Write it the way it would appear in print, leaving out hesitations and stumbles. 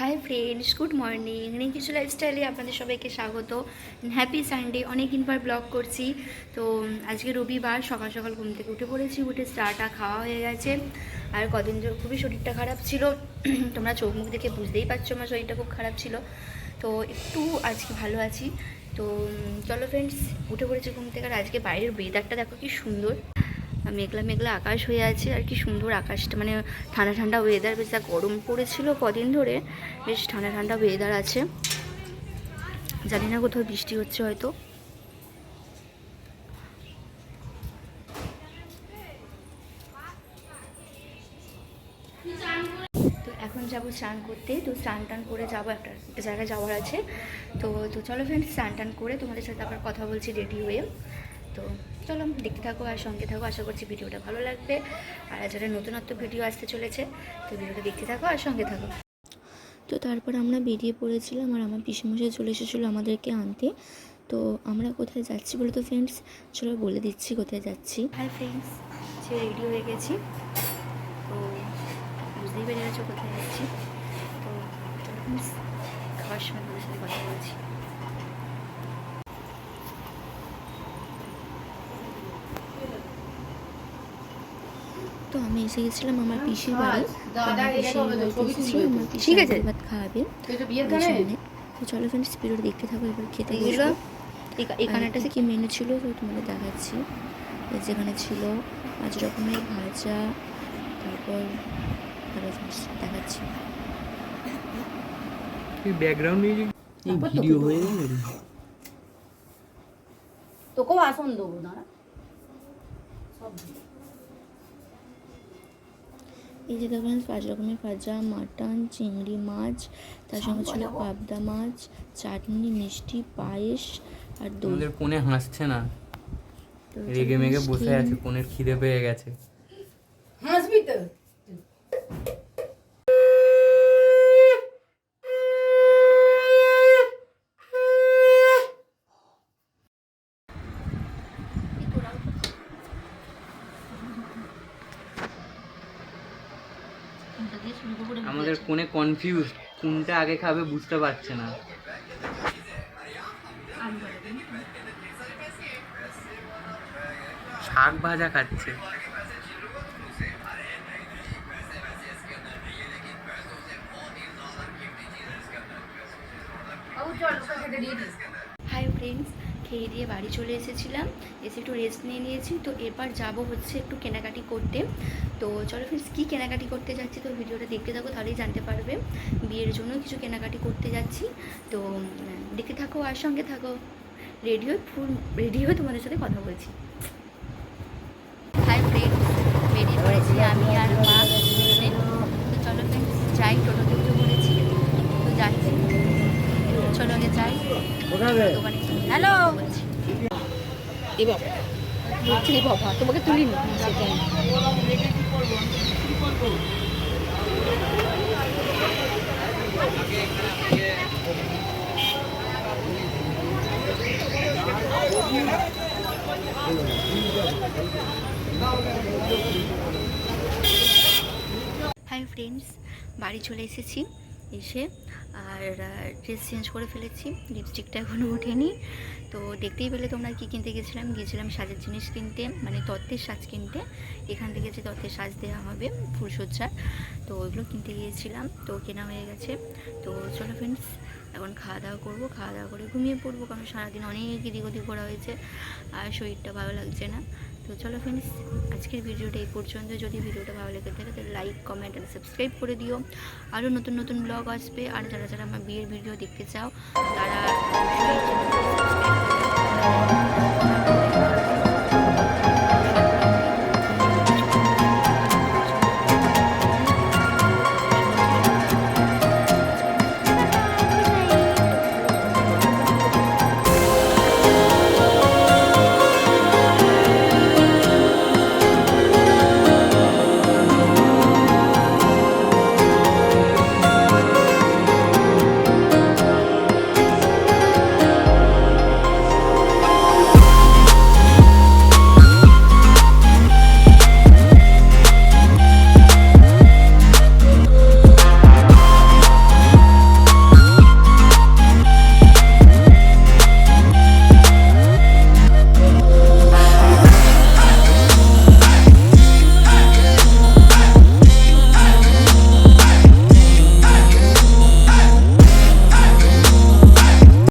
High friends, good morning. Rinki's লাইফস্টাইলে আপনাদের সবাইকে স্বাগত। Happy Sunday. অনেক দিন পর ব্লগ করছি। তো আজকে রবিবার, সকাল সকাল ঘুম থেকে উঠে পড়েছি। উঠে চাটা খাওয়া হয়ে গেছে। আর কদিন ধরে খুবই শরীরটা খারাপ ছিল। তোমরা চোখ মুখ দেখে বুঝতেই পারছো আমার শরীরটা খুব খারাপ ছিল। তো একটু আজকে ভালো আছি। তো চলো ফ্রেন্ডস, উঠে পড়েছি ঘুম থেকে। আর আজকে বাইরের ওয়েদারটা দেখো কি সুন্দর। মেঘলা মেঘলা আকাশ হয়ে আছে। আর কি সুন্দর আকাশটা, মানে ঠান্ডা ঠান্ডা ওয়েদার। বেশ যা গরম পড়েছিল কদিন ধরে, বেশ ঠান্ডা ঠান্ডা ওয়েদার আছে। জানি না কোথাও বৃষ্টি হচ্ছে হয়তো। তো এখন যাবো স্নান করতে। তো স্নান টান করে যাবো, একটা জায়গায় যাওয়ার আছে। তো তো চলো ফ্রেন্ডস, স্নান টান করে তোমাদের সাথে আবার কথা বলছি রেডি হয়ে। তো চলো দেখতে থাকো আর সঙ্গে থাকো। আশা করছি ভিডিওটা ভালো লাগবে। আর যারা নতুনত্ব ভিডিও আসতে চলেছে, তো ভিডিওটা দেখতে থাকো আর সঙ্গে থাকো। তো তারপর আমরা বেরিয়ে পড়েছিলাম আর আমার পিসেমশাই চলে এসেছিলো আমাদেরকে আনতে। তো আমরা কোথায় যাচ্ছি বলো তো ফ্রেন্ডস, চলো বলে দিচ্ছি কোথায় যাচ্ছি। হাই ফ্রেন্ডস, সে রেডি হয়ে গেছি। তো বুঝতেই পেরে গেছো কোথায় যাচ্ছি। তো চলো ফ্রেন্ডস, খাওয়ার সময় তোমাদের সাথে কথা বলছি। তো আমি এসে গেছিলাম আমার পিসির বাড়ি। আমার পিসি ভাত খাওয়াবে। তো চলো ফ্রেন্ডস, ভিডিওটা দেখতে থাকো। এবার খেতে গেলো। এখানেটা কি মেনু ছিল তো তোমাদের দেখাচ্ছি। যেখানে ছিল 5 রকমের ভাজা, তারপর দেখাচ্ছি। ব্যাকগ্রাউন্ড মিউজিক ভিডিও হয়ে গেল। তোকেও আসন দেবো না। এই যে দেখবেন 5 রকমের ভাজা, মাটন, চিংড়ি মাছ, তার সঙ্গে ছিল পাবদা মাছ, চাটনি, মিষ্টি, পায়েস আর দই। আমাদের কোণে হাসছে না, রেগে মেগে বসে আছে। কোণের খিদে পেয়ে গেছে। হাসবি তো। আমাদের কোণে কনফিউজ, কোনটা আগে খাবে বুঝতে পারছে না। শাক ভাজা খাচ্ছে। হাই ফ্রেন্ডস, খেয়ে দিয়ে বাড়ি চলে এসেছিলাম। এসে একটু রেস্ট নিয়ে নিয়েছি। তো এবার যাব হচ্ছে একটু কেনাকাটি করতে। তো চলো ফ্রেন্ডস, কী কেনাকাটি করতে যাচ্ছি তো ভিডিওটা দেখতে থাকো, তাহলেই জানতে পারবে। বিয়ের জন্য কিছু কেনাকাটি করতে যাচ্ছি। তো দেখতে থাকো আর সঙ্গে থাকো। রেডি হয়ে তোমাদের সাথে কথা বলছি। হাই ফ্রেন্ডস, বেরিয়ে পড়েছি আমি আর মা দুজনে। তো চলো ফ্রেন্ডস যাই, টোটোতে উঠে পড়েছি। তো যাচ্ছি, চলো আগে যাই দোকানে। হ্যালো বলছি, এ বাবা বলছি, বাবা তোমাকে তুলিনি সেটাই। হাই ফ্রেন্ডস, বাড়ি চলে এসেছি। এসে আর ড্রেস চেঞ্জ করে ফেলেছি, লিপস্টিকটা এখনও ওঠেনি। তো দেখতেই পেলে তোমরা কী কিনতে গিয়েছিলাম সাজের জিনিস কিনতে, মানে তত্ত্বের সাজ কিনতে। এখান থেকে যে তত্ত্বের সাজ দেওয়া হবে ফুলসজ্জার, তো ওইগুলো কিনতে গিয়েছিলাম। তো কেনা হয়ে গেছে। তো চলো ফ্রেন্ডস, এখন খাওয়া দাওয়া করবো। খাওয়া দাওয়া করে ঘুমিয়ে পড়বো, কারণ সারাদিন অনেক এদিক ওদিক করা হয়েছে আর শরীরটা ভালো লাগছে না। তো চলো ফ্রেন্ডস, আজকের ভিডিওটা এই পর্যন্ত। যদি ভিডিওটা ভালো লেগে থাকে তাহলে লাইক, কমেন্ট আর সাবস্ক্রাইব করে দিও। আরও নতুন নতুন ব্লগ আসবে। আর যারা যারা আমার বিয়ের ভিডিও দেখতে চাও তারা সাবস্ক্রাইব করে